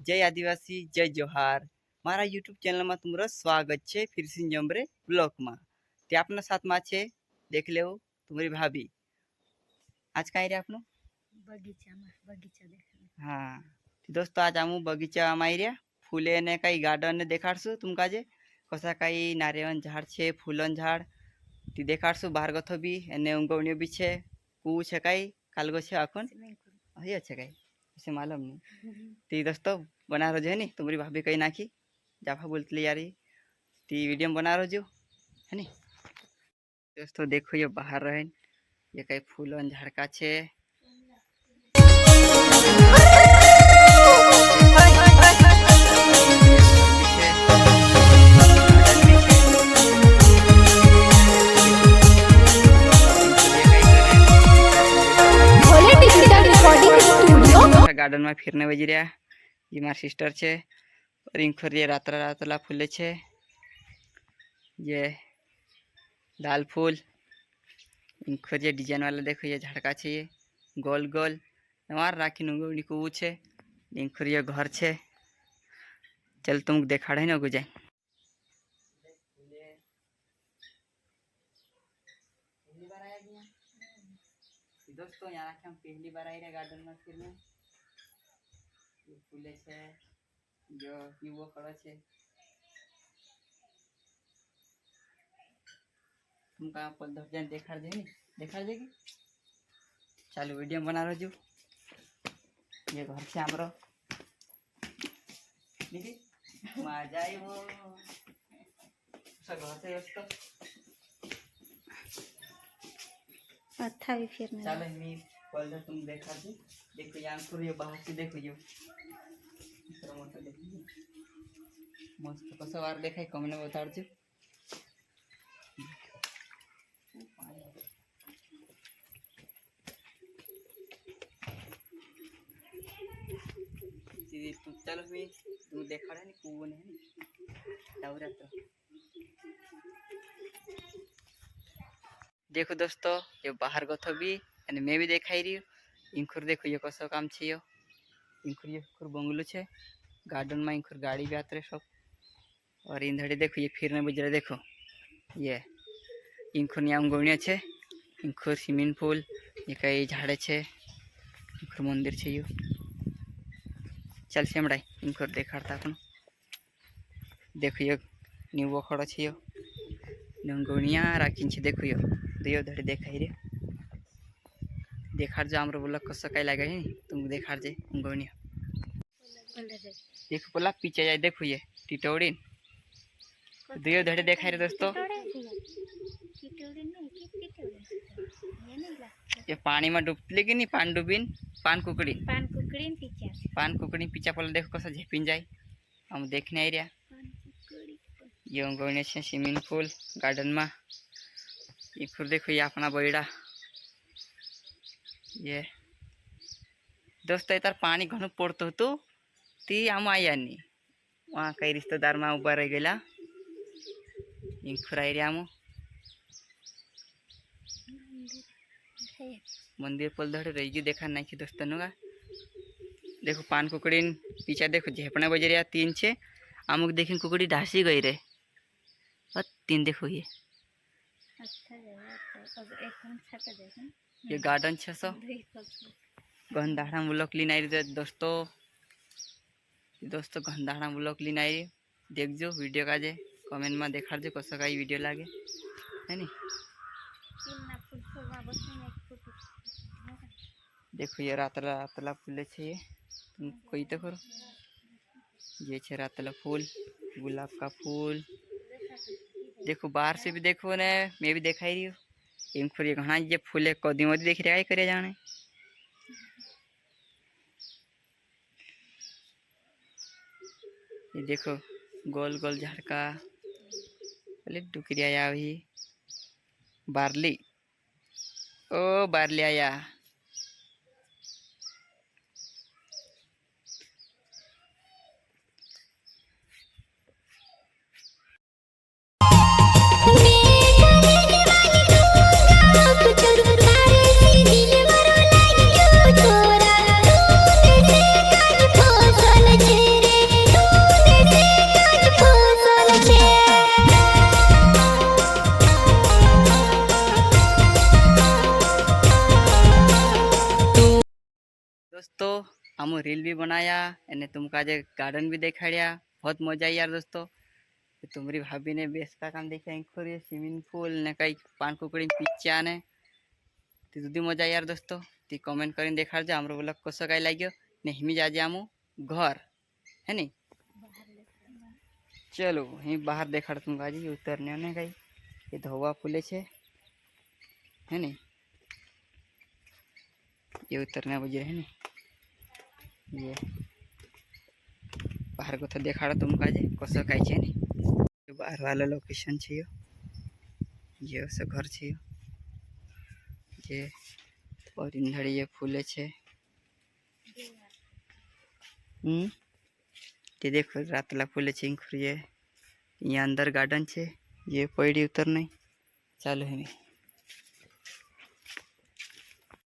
जय आदिवासी जय जोहार। मारा यूट्यूब चैनल में तुम्हारा स्वागत है। फिर से जमरे ब्लॉग में ते अपना साथ में छे देख ले तुम्हारी भाभी। आज कहीं रे आपनो बगीचा में बगीचा देखने। हाँ दोस्तों आज आमू बगीचा में आई फूले ने कई गार्डन ने देखाड़शु तुमका जे कसा कई नारियल झाड़ छे फूलन झाड़ ती देखाड़शु बाहर गथो भी एने उंगवणियो भी छे कू छे कई कालगो छे आखन हई अच्छे कई से मालूम नहीं ती दोस्तों बना रहो है नी तुम्हारी भाभी कही नाखी जाफा बोलती यार ती वीडियो में बना रहो है नी दोस्तों देखो ये बाहर रहे ये कई फूलन झाड़का छे गार्डन में फिरने बजी रहा ये मार सिस्टर छे और इंखर ये रातरा रातला फूले छे ये लाल फूल इंखर ये डिजाइन वाला देखो ये झाड़का छे ये गोल गोल मार राखी नुंगनी को छे इंखर ये घर छे चल तुम देखाड़े न गुजाय दोस्तों यहाँ हम पहली बार आई रहे गार्डन में फिरने फूले छे जो युवो खड़ा छे तुमका पल जन देखाड़ दे नी देखाड़ देगी चालू वीडियो बना रहो जो ये घर से हमरो देखी मजा आई वो सब घर से उसको अच्छा भी फिर चलो मी पल तुम देखा दो देखो यहाँ पर ये बाहर से देखो जो मस्त कसो वार देखा कमने बता दो तू चलो मी तू देखा रहा नहीं कुओं नहीं दावरा तो देखो दोस्तों ये बाहर गथो भी यानी मैं भी देखाई रही हूँ इंखुर देखो ये कसो काम छे यो इंखुर ये खुर बंगलो छे गार्डन में इंखुर गाड़ी भी आते सब और इंधड़ी देखो ये फिरने बजरे देखो ये इंखुर यहाँ गोणिया छे इंखुर स्विमिंग पूल ये कई झाड़े छे इंखुर मंदिर छे यो चल सेमड़ाई इंखुर देखाड़ता अपन देखो ये नीवो खड़ो छे यो गोणिया राखी छे देखो यो दियो धड़े देखाई रे देखाड़ जो आमरो बोला कसो कई लगे तुम देखाड़ जे गोणिया देखो बोला पीछे जाए देखो ये टिटोड़ी दियो धड़े देखाई रे दोस्तों ये पानी में डूबती कि नहीं पान डूबीन पान कुकड़ी पीछा पहले देखो कसो झेपिन जाए हम देखने आई रहा ये गोणे छे स्विमिंग पूल गार्डन में ये फिर देखो ये अपना बड़ा ये दोस्तों इधर पानी घणो पड़तो हतो ती आम आया नहीं वहाँ कई रिश्तेदार में उभा रही गला इंखुर आई रे आमो मंदिर पल धड़े रही देखा नहीं कि दोस्तों नुगा देखो पान कुकड़ी पीछा देखो झेपना बजे रहा तीन छे आमुक देखी कुकड़ी ढासी गई रे और तीन देखो ये गार्डन छे सो गंधाड़ा ब्लॉक लीन आई रही दोस्तों गंधाड़ा ब्लॉक लीन आई देख जो वीडियो का जे कमेंट में देखा जो कसो का वीडियो लागे है नी देखो ये रातला रातला फूले छे ये तुम कोई तो करो ये छे रातला फूल गुलाब का फूल देखो बाहर से भी देखो ने मैं भी दिखाई रही हूँ इंखुर ये घना ये फूले कदी मदी देख रहा है करे जाने ये देखो गोल गोल झाड़का अरे डुकरी आया भी बारली ओ बारली आया छोरा तूने से काज फसल छे। हम रील भी बनाया અને तुमका आज गार्डन भी देखाड़िया। बहुत मजा आई यार दोस्तों। तुम्हारी भाभी ने बेस का काम देखा इंखोरी स्विमिंग पूल ने कई पान कुकड़ी पिच्चा ने जुदी मजा आई यार दोस्तों। ती कमेंट કરીને देखाड़જો हमरो ब्लॉग कसो काई लाग्यो ने हिमी जाजे आमु घर है नी। चलो यहीं बाहर देखाड़ तुमका जी उतरने ने कई ये धोवा फूले छे है नी। ये उतरने बजे है नी ये बाहर को तो देखाड़ तुमका जी कसो काई छे नी। बाहर वाला लोकेशन छे ये असो घर छे ये और इंधड़ी ये फूले छे। ये देखो रातला फूले छे इंखुर ये यहाँ अंदर गार्डन छे ये पड़ी उतर नहीं चालू है नहीं।